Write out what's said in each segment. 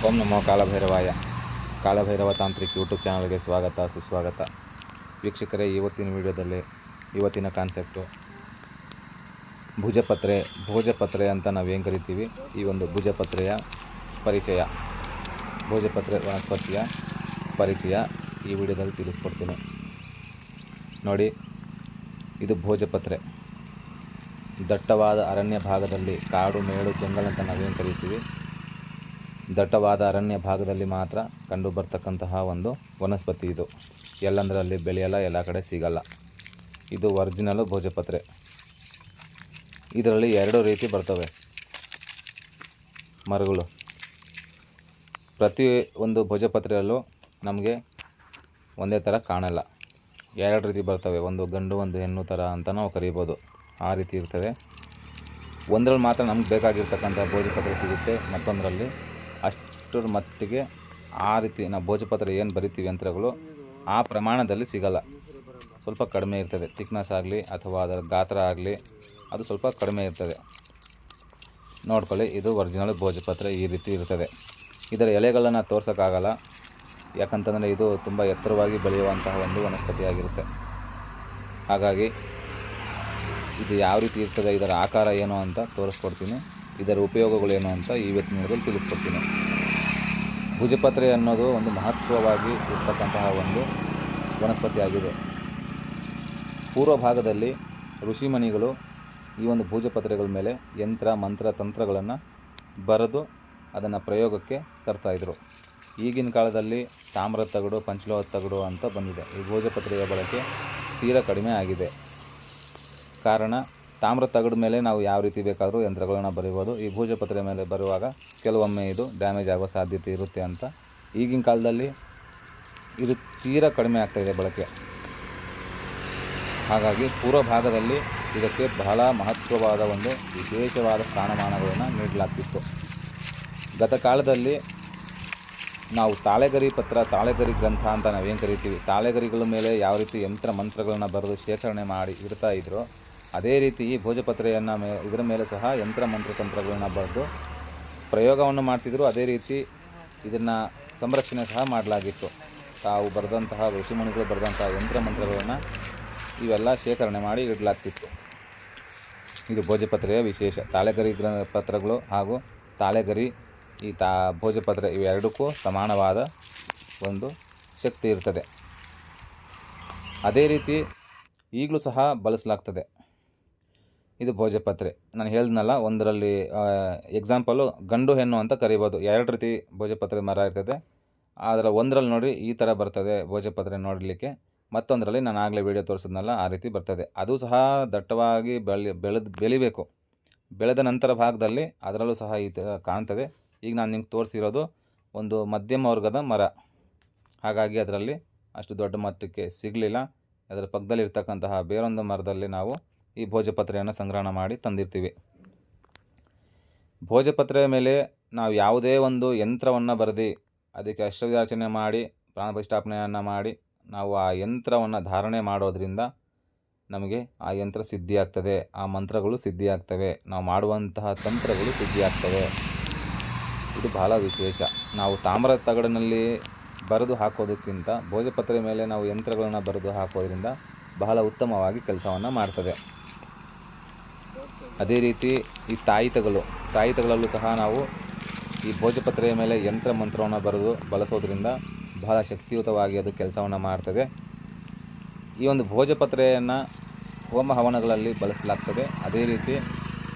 ಓಂ ನಮೋ ಕಾಲಭೈರವಾಯ. Kalabhairava ತಾಂತ್ರಿಕ್ YouTube ಚಾನಲ್ಗೆ ಸ್ವಾಗತ ಸುಸ್ವಾಗತ. ವೀಕ್ಷಕರೇ, ಇವತ್ತಿನ ವಿಡಿಯೋದಲ್ಲಿ ಇವತ್ತಿನ ಕಾನ್ಸೆಪ್ಟು ಭೋಜಪತ್ರೆ ಅಂತ ನಾವೇನು ಕರಿತೀವಿ. ಈ ಒಂದು ಭುಜಪತ್ರೆಯ ಪರಿಚಯ, ಭೋಜಪತ್ರೆ ವನಸ್ಪತಿಯ ಪರಿಚಯ ಈ ವಿಡಿಯೋದಲ್ಲಿ ತಿಳಿಸ್ಕೊಡ್ತೀನಿ. ನೋಡಿ, ಇದು ಭೋಜಪತ್ರೆ. ದಟ್ಟವಾದ ಅರಣ್ಯ ಭಾಗದಲ್ಲಿ, ಕಾಡು ಮೇಡು ಜಂಗಲ್ ಅಂತ ನಾವೇನು ಕರಿತೀವಿ, ದಟ್ಟವಾದ ಅರಣ್ಯ ಭಾಗದಲ್ಲಿ ಮಾತ್ರ ಕಂಡು ಬರ್ತಕ್ಕಂತಹ ಒಂದು ವನಸ್ಪತಿ ಇದು. ಎಲ್ಲಂದರಲ್ಲಿ ಬೆಳೆಯಲ್ಲ, ಎಲ್ಲ ಕಡೆ ಸಿಗಲ್ಲ. ಇದು ಒರಿಜಿನಲು ಭೋಜಪತ್ರೆ. ಇದರಲ್ಲಿ ಎರಡು ರೀತಿ ಬರ್ತವೆ ಮರಗಳು. ಪ್ರತಿ ಒಂದು ಭೋಜಪತ್ರೆಯಲ್ಲೂ ನಮಗೆ ಒಂದೇ ಥರ ಕಾಣಲ್ಲ, ಎರಡು ರೀತಿ ಬರ್ತವೆ. ಒಂದು ಗಂಡು ಒಂದು ಹೆಣ್ಣು ಥರ ಅಂತ ನಾವು ಕರಿಬೋದು. ಆ ರೀತಿ ಇರ್ತದೆ. ಒಂದರಲ್ಲಿ ಮಾತ್ರ ನಮ್ಗೆ ಬೇಕಾಗಿರ್ತಕ್ಕಂಥ ಭೋಜಪತ್ರೆ ಸಿಗುತ್ತೆ, ಮತ್ತೊಂದರಲ್ಲಿ ಅಷ್ಟರ ಮಟ್ಟಿಗೆ ಆ ರೀತಿ ನಾವು ಭೋಜಪತ್ರೆ ಏನು ಬರಿತೀವಿ ಯಂತ್ರಗಳು ಆ ಪ್ರಮಾಣದಲ್ಲಿ ಸಿಗಲ್ಲ. ಸ್ವಲ್ಪ ಕಡಿಮೆ ಇರ್ತದೆ. ಥಿಕ್ನೆಸ್ ಆಗಲಿ ಅಥವಾ ಅದರ ಗಾತ್ರ ಆಗಲಿ ಅದು ಸ್ವಲ್ಪ ಕಡಿಮೆ ಇರ್ತದೆ. ನೋಡ್ಕೊಳ್ಳಿ, ಇದು ಒರಿಜಿನಲ್ ಭೋಜಪತ್ರೆ ಈ ರೀತಿ ಇರ್ತದೆ. ಇದರ ಎಲೆಗಳನ್ನು ತೋರ್ಸೋಕ್ಕಾಗಲ್ಲ, ಯಾಕಂತಂದರೆ ಇದು ತುಂಬ ಎತ್ತರವಾಗಿ ಬೆಳೆಯುವಂತಹ ಒಂದು ವನಸ್ಪತಿಯಾಗಿರುತ್ತೆ. ಹಾಗಾಗಿ ಇದು ಯಾವ ರೀತಿ ಇರ್ತದೆ, ಇದರ ಆಕಾರ ಏನು ಅಂತ ತೋರಿಸ್ಕೊಡ್ತೀನಿ. ಇದರ ಉಪಯೋಗಗಳೇನು ಅಂತ ಇವತ್ತಿನ ವಿಡಿಯೋದಲ್ಲಿ ತಿಳಿಸ್ಕೊಡ್ತೀನಿ. ಭುಜಪತ್ರೆ ಅನ್ನೋದು ಒಂದು ಮಹತ್ವವಾಗಿ ಇರ್ತಕ್ಕಂತಹ ಒಂದು ವನಸ್ಪತಿಯಾಗಿದೆ. ಪೂರ್ವ ಭಾಗದಲ್ಲಿ ಋಷಿಮುನಿಗಳು ಈ ಒಂದು ಭುಜಪತ್ರೆಗಳ ಮೇಲೆ ಯಂತ್ರ ಮಂತ್ರ ತಂತ್ರಗಳನ್ನು ಬರೆದು ಅದನ್ನು ಪ್ರಯೋಗಕ್ಕೆ ತರ್ತಾಯಿದ್ರು. ಈಗಿನ ಕಾಲದಲ್ಲಿ ತಾಮ್ರದ ತಗಡು, ಪಂಚಲೋಹದ ತಗಡು ಅಂತ ಬಂದಿದೆ. ಈ ಭೋಜಪತ್ರೆಯ ಬಳಕೆ ತೀರಾ ಕಡಿಮೆ ಆಗಿದೆ. ಕಾರಣ, ತಾಮ್ರದ ತಗಡು ಮೇಲೆ ನಾವು ಯಾವ ರೀತಿ ಬೇಕಾದರೂ ಯಂತ್ರಗಳನ್ನು ಬರೀಬೋದು. ಈ ಭೋಜಪತ್ರೆ ಮೇಲೆ ಬರುವಾಗ ಕೆಲವೊಮ್ಮೆ ಇದು ಡ್ಯಾಮೇಜ್ ಆಗೋ ಸಾಧ್ಯತೆ ಇರುತ್ತೆ ಅಂತ ಈಗಿನ ಕಾಲದಲ್ಲಿ ಇದು ತೀರಾ ಕಡಿಮೆ ಆಗ್ತಾಯಿದೆ ಬಳಕೆ. ಹಾಗಾಗಿ ಪೂರ್ವ ಭಾಗದಲ್ಲಿ ಇದಕ್ಕೆ ಬಹಳ ಮಹತ್ವವಾದ ಒಂದು ವಿಶೇಷವಾದ ಸ್ಥಾನಮಾನಗಳನ್ನು ನೀಡಲಾಗ್ತಿತ್ತು. ಗತ ಕಾಲದಲ್ಲಿ ನಾವು ತಾಳೆಗರಿ ಪತ್ರ, ತಾಳೆಗರಿ ಗ್ರಂಥ ಅಂತ ನಾವೇನು ಕರಿತೀವಿ, ತಾಳೆಗರಿಗಳ ಮೇಲೆ ಯಾವ ರೀತಿ ಯಂತ್ರ ಮಂತ್ರಗಳನ್ನು ಬರೆದು ಶೇಖರಣೆ ಮಾಡಿ ಇಡ್ತಾ ಇದ್ರೋ, ಅದೇ ರೀತಿ ಈ ಭೋಜಪತ್ರೆಯನ್ನು ಇದರ ಮೇಲೆ ಸಹ ಯಂತ್ರ ಮಂತ್ರ ತಂತ್ರಗಳನ್ನು ಬರೆದು ಪ್ರಯೋಗವನ್ನು ಮಾಡ್ತಿದ್ರು. ಅದೇ ರೀತಿ ಇದನ್ನು ಸಂರಕ್ಷಣೆ ಸಹ ಮಾಡಲಾಗಿತ್ತು. ತಾವು ಬರೆದಂತಹ ಋಷಿಮುನಿಗಳು ಬರೆದಂತಹ ಯಂತ್ರ ಮಂತ್ರಗಳನ್ನು ಇವೆಲ್ಲ ಶೇಖರಣೆ ಮಾಡಿ ಇಡಲಾಗ್ತಿತ್ತು. ಇದು ಭೋಜಪತ್ರೆಯ ವಿಶೇಷ. ತಾಳೆಗರಿ ಪತ್ರಗಳು ಹಾಗೂ ತಾಳೆಗರಿ ಈ ಭೋಜಪತ್ರೆ ಇವೆರಡಕ್ಕೂ ಸಮಾನವಾದ ಒಂದು ಶಕ್ತಿ ಇರ್ತದೆ. ಅದೇ ರೀತಿ ಈಗಲೂ ಸಹ ಬಳಸಲಾಗ್ತದೆ. ಇದು ಭೋಜಪತ್ರೆ. ನಾನು ಹೇಳಿದ್ನಲ್ಲ, ಒಂದರಲ್ಲಿ ಎಕ್ಸಾಂಪಲು ಗಂಡು ಹೆಣ್ಣು ಅಂತ ಕರಿಬೋದು. ಎರಡು ರೀತಿ ಭೋಜಪತ್ರೆ ಮರ ಇರ್ತದೆ. ಅದರ ಒಂದರಲ್ಲಿ ನೋಡಿ ಈ ಥರ ಬರ್ತದೆ ಭೋಜಪತ್ರೆ ನೋಡಲಿಕ್ಕೆ. ಮತ್ತೊಂದರಲ್ಲಿ ನಾನು ಆಗಲೇ ವಿಡಿಯೋ ತೋರಿಸಿದ್ನಲ್ಲ ಆ ರೀತಿ ಬರ್ತದೆ. ಅದು ಸಹ ದಟ್ಟವಾಗಿ ಬೆಳಿಬೇಕು. ಬೆಳೆದ ನಂತರ ಭಾಗದಲ್ಲಿ ಅದರಲ್ಲೂ ಸಹ ಈ ಥರ ಕಾಣ್ತದೆ. ಈಗ ನಾನು ನಿಮ್ಗೆ ತೋರಿಸಿರೋದು ಒಂದು ಮಧ್ಯಮ ವರ್ಗದ ಮರ. ಹಾಗಾಗಿ ಅದರಲ್ಲಿ ಅಷ್ಟು ದೊಡ್ಡ ಮಟ್ಟಕ್ಕೆ ಸಿಗಲಿಲ್ಲ. ಅದರ ಪಕ್ಕದಲ್ಲಿರ್ತಕ್ಕಂತಹ ಬೇರೊಂದು ಮರದಲ್ಲಿ ನಾವು ಈ ಭೋಜಪತ್ರೆಯನ್ನು ಸಂಗ್ರಹಣ ಮಾಡಿ ತಂದಿರ್ತೀವಿ. ಭೋಜಪತ್ರೆಯ ಮೇಲೆ ನಾವು ಯಾವುದೇ ಒಂದು ಯಂತ್ರವನ್ನು ಬರೆದು ಅದಕ್ಕೆ ಅಷ್ಟವ್ಯಾರ್ಚನೆ ಮಾಡಿ ಪ್ರಾಣ ಪ್ರತಿಷ್ಠಾಪನೆಯನ್ನು ಮಾಡಿ ನಾವು ಆ ಯಂತ್ರವನ್ನು ಧಾರಣೆ ಮಾಡೋದ್ರಿಂದ ನಮಗೆ ಆ ಯಂತ್ರ ಸಿದ್ಧಿಯಾಗ್ತದೆ, ಆ ಮಂತ್ರಗಳು ಸಿದ್ಧಿಯಾಗ್ತವೆ, ನಾವು ಮಾಡುವಂತಹ ತಂತ್ರಗಳು ಸಿದ್ಧಿಯಾಗ್ತವೆ. ಇದು ಬಹಳ ವಿಶೇಷ. ನಾವು ತಾಮ್ರದ ತಗಡಿನಲ್ಲಿ ಬರೆದು ಹಾಕೋದಕ್ಕಿಂತ ಭೋಜಪತ್ರೆ ಮೇಲೆ ನಾವು ಯಂತ್ರಗಳನ್ನು ಬರೆದು ಹಾಕೋದ್ರಿಂದ ಬಹಳ ಉತ್ತಮವಾಗಿ ಕೆಲಸವನ್ನು ಮಾಡ್ತದೆ. ಅದೇ ರೀತಿ ಈ ತಾಯಿತಗಳಲ್ಲೂ ಸಹ ನಾವು ಈ ಭೋಜಪತ್ರೆಯ ಮೇಲೆ ಯಂತ್ರ ಮಂತ್ರವನ್ನು ಬರೆದು ಬಳಸೋದ್ರಿಂದ ಬಹಳ ಶಕ್ತಿಯುತವಾಗಿ ಅದು ಕೆಲಸವನ್ನು ಮಾಡ್ತದೆ. ಈ ಒಂದು ಭೋಜಪತ್ರೆಯನ್ನು ಹೋಮ ಹವನಗಳಲ್ಲಿ ಬಳಸಲಾಗ್ತದೆ. ಅದೇ ರೀತಿ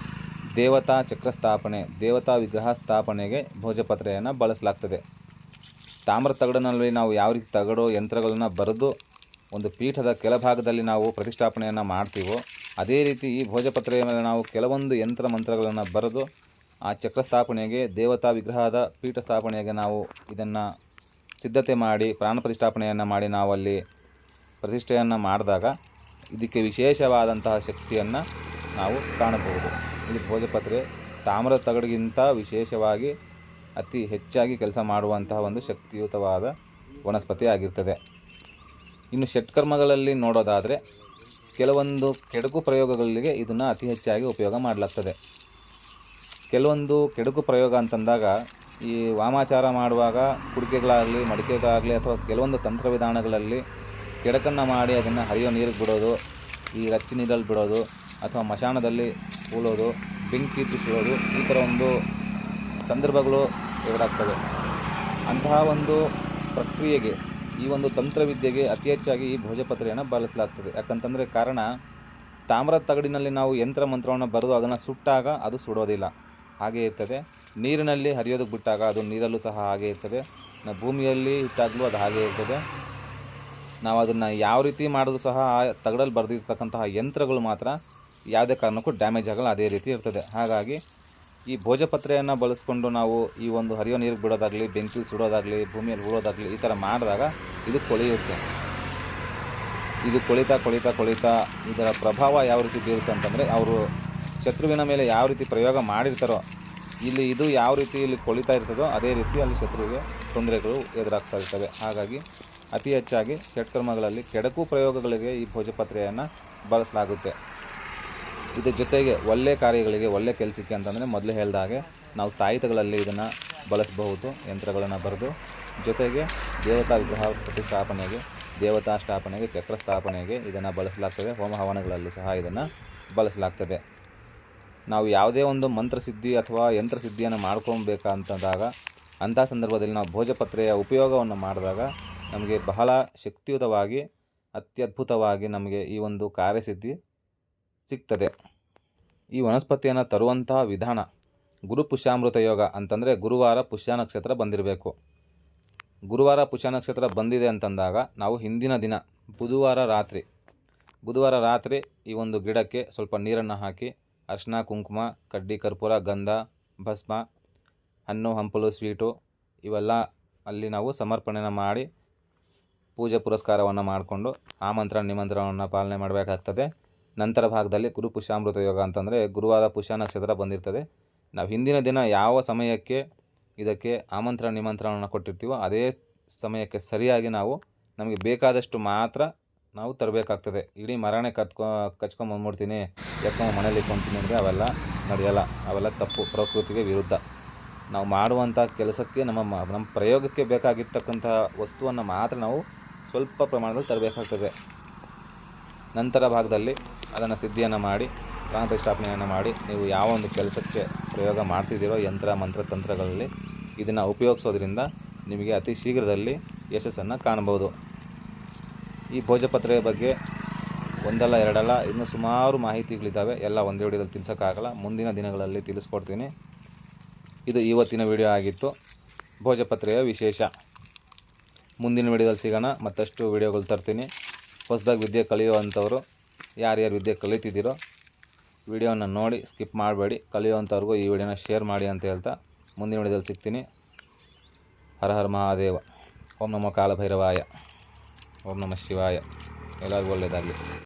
ದೇವತಾ ಚಕ್ರ ಸ್ಥಾಪನೆ, ದೇವತಾ ವಿಗ್ರಹ ಸ್ಥಾಪನೆಗೆ ಭೋಜಪತ್ರೆಯನ್ನು ಬಳಸಲಾಗ್ತದೆ. ತಾಮ್ರ ತಗಡಿನಲ್ಲಿ ನಾವು ಯಾವ ರೀತಿ ತಗಡು ಯಂತ್ರಗಳನ್ನು ಬರೆದು ಒಂದು ಪೀಠದ ಕೆಳಭಾಗದಲ್ಲಿ ನಾವು ಪ್ರತಿಷ್ಠಾಪನೆಯನ್ನು ಮಾಡ್ತೀವೋ, ಅದೇ ರೀತಿ ಈ ಭೋಜಪತ್ರೆಯ ಮೇಲೆ ನಾವು ಕೆಲವೊಂದು ಯಂತ್ರ ಮಂತ್ರಗಳನ್ನು ಬರೆದು ಆ ಚಕ್ರ ಸ್ಥಾಪನೆಗೆ, ದೇವತಾ ವಿಗ್ರಹದ ಪೀಠ ಸ್ಥಾಪನೆಗೆ ನಾವು ಇದನ್ನು ಸಿದ್ಧತೆ ಮಾಡಿ ಪ್ರಾಣ ಪ್ರತಿಷ್ಠಾಪನೆಯನ್ನು ಮಾಡಿ ನಾವಲ್ಲಿ ಪ್ರತಿಷ್ಠೆಯನ್ನು ಮಾಡಿದಾಗ ಇದಕ್ಕೆ ವಿಶೇಷವಾದಂತಹ ಶಕ್ತಿಯನ್ನು ನಾವು ಕಾಣಬಹುದು. ಇದು ಭೋಜಪತ್ರೆ ತಾಮ್ರದ ತಗಡಿಗಿಂತ ವಿಶೇಷವಾಗಿ ಅತಿ ಹೆಚ್ಚಾಗಿ ಕೆಲಸ ಮಾಡುವಂತಹ ಒಂದು ಶಕ್ತಿಯುತವಾದ ವನಸ್ಪತಿ ಆಗಿರ್ತದೆ. ಇನ್ನು ಷಟ್ಕರ್ಮಗಳಲ್ಲಿ ನೋಡೋದಾದರೆ ಕೆಲವೊಂದು ಕೆಡುಕು ಪ್ರಯೋಗಗಳಿಗೆ ಇದನ್ನು ಅತಿ ಹೆಚ್ಚಾಗಿ ಉಪಯೋಗ ಮಾಡಲಾಗ್ತದೆ. ಕೆಲವೊಂದು ಕೆಡುಕು ಪ್ರಯೋಗ ಅಂತಂದಾಗ ಈ ವಾಮಾಚಾರ ಮಾಡುವಾಗ ಕುಡಿಕೆಗಳಾಗಲಿ ಮಡಿಕೆಗಳಾಗಲಿ ಅಥವಾ ಕೆಲವೊಂದು ತಂತ್ರವಿಧಾನಗಳಲ್ಲಿ ಕೆಡಕನ್ನು ಮಾಡಿ ಅದನ್ನು ಹರಿಯೋ ನೀರಿಗೆ ಬಿಡೋದು, ಈ ರಚ್ಚಿ ನೀರಲ್ಲಿ ಬಿಡೋದು ಅಥವಾ ಮಶಾಣದಲ್ಲಿ ಹೂಳೋದು, ಬೆಂಕಿ ಇಟ್ಟಿಸೋದು, ಈ ಥರ ಒಂದು ಸಂದರ್ಭಗಳು ಎದುರಾಗ್ತವೆ. ಅಂತಹ ಒಂದು ಪ್ರಕ್ರಿಯೆಗೆ, ಈ ಒಂದು ತಂತ್ರವಿದ್ಯೆಗೆ ಅತಿ ಹೆಚ್ಚಾಗಿ ಈ ಭೋಜಪತ್ರೆಯನ್ನು ಬಳಸಲಾಗ್ತದೆ. ಯಾಕಂತಂದರೆ ಕಾರಣ, ತಾಮ್ರದ ತಗಡಿನಲ್ಲಿ ನಾವು ಯಂತ್ರ ಮಂತ್ರವನ್ನು ಬರೆದು ಅದನ್ನು ಸುಟ್ಟಾಗ ಅದು ಸುಡೋದಿಲ್ಲ, ಹಾಗೇ ಇರ್ತದೆ. ನೀರಿನಲ್ಲಿ ಹರಿಯೋದಕ್ಕೆ ಬಿಟ್ಟಾಗ ಅದು ನೀರಲ್ಲೂ ಸಹ ಹಾಗೇ ಇರ್ತದೆ. ಭೂಮಿಯಲ್ಲಿ ಇಟ್ಟಾಗಲೂ ಅದು ಹಾಗೇ ಇರ್ತದೆ. ನಾವು ಅದನ್ನು ಯಾವ ರೀತಿ ಮಾಡೋದು ಸಹ ಆ ತಗಡಲ್ಲಿ ಬರೆದಿರ್ತಕ್ಕಂತಹ ಯಂತ್ರಗಳು ಮಾತ್ರ ಯಾವುದೇ ಕಾರಣಕ್ಕೂ ಡ್ಯಾಮೇಜ್ ಆಗಲ್ಲ, ಅದೇ ರೀತಿ ಇರ್ತದೆ. ಹಾಗಾಗಿ ಈ ಭೋಜಪತ್ರೆಯನ್ನು ಬಳಸ್ಕೊಂಡು ನಾವು ಈ ಒಂದು ಹರಿಯೋ ನೀರಿಗೆ ಬಿಡೋದಾಗಲಿ, ಬೆಂಕಿಲಿ ಸುಡೋದಾಗಲಿ, ಭೂಮಿಯಲ್ಲಿ ಉಳೋದಾಗಲಿ ಈ ಥರ ಮಾಡಿದಾಗ ಇದು ಕೊಳೆಯುತ್ತೆ. ಇದು ಕೊಳಿತಾ ಇದರ ಪ್ರಭಾವ ಯಾವ ರೀತಿ ಬೀರುತ್ತೆ ಅಂತಂದರೆ, ಅವರು ಶತ್ರುವಿನ ಮೇಲೆ ಯಾವ ರೀತಿ ಪ್ರಯೋಗ ಮಾಡಿರ್ತಾರೋ, ಇದು ಯಾವ ರೀತಿ ಇಲ್ಲಿ ಕೊಳಿತಾ ಇರ್ತದೋ ಅದೇ ರೀತಿ ಅಲ್ಲಿ ಶತ್ರುವಿಗೆ ತೊಂದರೆಗಳು ಎದುರಾಗ್ತಾ ಇರ್ತವೆ. ಹಾಗಾಗಿ ಅತಿ ಹೆಚ್ಚಾಗಿ ಕೆಟ್ಕರ್ಮಗಳಲ್ಲಿ, ಕೆಡಕು ಪ್ರಯೋಗಗಳಿಗೆ ಈ ಭೋಜಪತ್ರೆಯನ್ನು ಬಳಸಲಾಗುತ್ತೆ. ಇದ್ರ ಜೊತೆಗೆ ಒಳ್ಳೆ ಕಾರ್ಯಗಳಿಗೆ, ಒಳ್ಳೆ ಕೆಲಸಕ್ಕೆ ಅಂತಂದರೆ ಮೊದಲೇ ಹೇಳಿದ ಹಾಗೆ ನಾವು ತಾಯಿತಗಳಲ್ಲಿ ಇದನ್ನು ಬಳಸಬಹುದು, ಯಂತ್ರಗಳನ್ನು ಬರೆದು. ಜೊತೆಗೆ ದೇವತಾ ವಿಗ್ರಹ ಪ್ರತಿಷ್ಠಾಪನೆಗೆ, ದೇವತಾ ಸ್ಥಾಪನೆಗೆ, ಚಕ್ರ ಸ್ಥಾಪನೆಗೆ ಇದನ್ನು ಬಳಸಲಾಗ್ತದೆ. ಹೋಮ ಹವನಗಳಲ್ಲಿ ಸಹ ಇದನ್ನು ಬಳಸಲಾಗ್ತದೆ. ನಾವು ಯಾವುದೇ ಒಂದು ಮಂತ್ರಸಿದ್ಧಿ ಅಥವಾ ಯಂತ್ರಸಿದ್ಧಿಯನ್ನು ಮಾಡ್ಕೊಬೇಕಂತಂದಾಗ, ಅಂಥ ಸಂದರ್ಭದಲ್ಲಿ ನಾವು ಭೋಜಪತ್ರೆಯ ಉಪಯೋಗವನ್ನು ಮಾಡಿದಾಗ ನಮಗೆ ಬಹಳ ಶಕ್ತಿಯುತವಾಗಿ, ಅತ್ಯದ್ಭುತವಾಗಿ ನಮಗೆ ಈ ಒಂದು ಕಾರ್ಯಸಿದ್ಧಿ ಸಿಗ್ತದೆ. ಈ ವನಸ್ಪತಿಯನ್ನು ತರುವಂತಹ ವಿಧಾನ, ಗುರು ಪುಷ್ಯಾಮೃತ ಯೋಗ ಅಂತಂದರೆ ಗುರುವಾರ ಪುಷ್ಯ ನಕ್ಷತ್ರ ಬಂದಿರಬೇಕು. ಗುರುವಾರ ಪುಷ್ಯ ನಕ್ಷತ್ರ ಬಂದಿದೆ ಅಂತಂದಾಗ ನಾವು ಹಿಂದಿನ ದಿನ ಬುಧವಾರ ರಾತ್ರಿ ಈ ಒಂದು ಗಿಡಕ್ಕೆ ಸ್ವಲ್ಪ ನೀರನ್ನು ಹಾಕಿ, ಅರಿಶಿನ, ಕುಂಕುಮ, ಕಡ್ಡಿ, ಕರ್ಪೂರ, ಗಂಧ, ಭಸ್ಮ, ಹಣ್ಣು ಹಂಪಲು, ಸ್ವೀಟು ಇವೆಲ್ಲ ಅಲ್ಲಿ ನಾವು ಸಮರ್ಪಣೆಯನ್ನು ಮಾಡಿ ಪೂಜೆ ಪುರಸ್ಕಾರವನ್ನು ಮಾಡಿಕೊಂಡು ಆಮಂತ್ರಣ ನಿಮಂತ್ರಣವನ್ನು ಪಾಲನೆ ಮಾಡಬೇಕಾಗ್ತದೆ. ನಂತರ ಭಾಗದಲ್ಲಿ ಗುರು ಪುಷ್ಯಾಮೃತ ಯೋಗ ಅಂತಂದರೆ ಗುರುವಾರ ಪುಷ್ಯ ನಕ್ಷತ್ರ ಬಂದಿರ್ತದೆ. ನಾವು ಹಿಂದಿನ ದಿನ ಯಾವ ಸಮಯಕ್ಕೆ ಇದಕ್ಕೆ ಆಮಂತ್ರಣ ನಿಮಂತ್ರಣವನ್ನು ಕೊಟ್ಟಿರ್ತೀವೋ ಅದೇ ಸಮಯಕ್ಕೆ ಸರಿಯಾಗಿ ನಮಗೆ ಬೇಕಾದಷ್ಟು ಮಾತ್ರ ನಾವು ತರಬೇಕಾಗ್ತದೆ. ಇಡೀ ಮರನೇ ಕಚ್ಕೊಂಬಂದ್ಬಿಡ್ತೀನಿ, ಮನೇಲಿ ಇಟ್ಕೊತೀನಿ ಅಂದರೆ ಅವೆಲ್ಲ ನಡೆಯಲ್ಲ, ಅವೆಲ್ಲ ತಪ್ಪು, ಪ್ರಕೃತಿಗೆ ವಿರುದ್ಧ. ನಾವು ಮಾಡುವಂಥ ಕೆಲಸಕ್ಕೆ, ನಮ್ಮ ಪ್ರಯೋಗಕ್ಕೆ ಬೇಕಾಗಿರ್ತಕ್ಕಂಥ ವಸ್ತುವನ್ನು ಮಾತ್ರ ನಾವು ಸ್ವಲ್ಪ ಪ್ರಮಾಣದಲ್ಲಿ ತರಬೇಕಾಗ್ತದೆ. ನಂತರ ಭಾಗದಲ್ಲಿ ಅದನ್ನು ಸಿದ್ಧಿಯನ್ನು ಮಾಡಿ, ಪ್ರಾಣ ಪ್ರತಿಷ್ಠಾಪನೆಯನ್ನು ಮಾಡಿ, ನೀವು ಯಾವ ಒಂದು ಕೆಲಸಕ್ಕೆ ಪ್ರಯೋಗ ಮಾಡ್ತಿದ್ದೀರೋ ಯಂತ್ರ ಮಂತ್ರ ತಂತ್ರಗಳಲ್ಲಿ ಇದನ್ನು ಉಪಯೋಗಿಸೋದ್ರಿಂದ ನಿಮಗೆ ಅತಿ ಶೀಘ್ರದಲ್ಲಿ ಯಶಸ್ಸನ್ನು ಕಾಣಬಹುದು. ಈ ಭೋಜಪತ್ರೆಯ ಬಗ್ಗೆ ಒಂದಲ್ಲ ಎರಡಲ್ಲ ಇನ್ನೂ ಸುಮಾರು ಮಾಹಿತಿಗಳಿದ್ದಾವೆ. ಎಲ್ಲ ಒಂದೇ ವಿಡಿಯೋದಲ್ಲಿ ತಿಳಿಸೋಕ್ಕಾಗಲ್ಲ, ಮುಂದಿನ ದಿನಗಳಲ್ಲಿ ತಿಳಿಸ್ಕೊಡ್ತೀನಿ. ಇದು ಇವತ್ತಿನ ವಿಡಿಯೋ ಆಗಿತ್ತು, ಭೋಜಪತ್ರೆಯ ವಿಶೇಷ. ಮುಂದಿನ ವಿಡಿಯೋದಲ್ಲಿ ಸಿಗೋಣ, ಮತ್ತಷ್ಟು ವಿಡಿಯೋಗಳು ತರ್ತೀನಿ. ಹೊಸದಾಗಿ ವಿದ್ಯೆ ಕಲಿಯುವಂಥವ್ರು, ಯಾರ್ಯಾರು ವಿದ್ಯೆ ಕಲಿತಿದ್ದೀರೋ ವಿಡಿಯೋನ ನೋಡಿ ಸ್ಕಿಪ್ ಮಾಡಬೇಡಿ. ಕಲಿಯುವಂಥವ್ರಿಗೂ ಈ ವಿಡಿಯೋನ ಶೇರ್ ಮಾಡಿ ಅಂತ ಹೇಳ್ತಾ ಮುಂದಿನ ವಿಡಿಯೋದಲ್ಲಿ ಸಿಗ್ತೀನಿ. ಹರ ಹರ ಮಹಾದೇವ. ಓಂ ನಮೋ ಕಾಲಭೈರವಾಯ. ಓಂ ನಮಃ ಶಿವಾಯ. ಎಲ್ಲರಿಗೂ ಒಳ್ಳೆಯದಾಗಲಿ.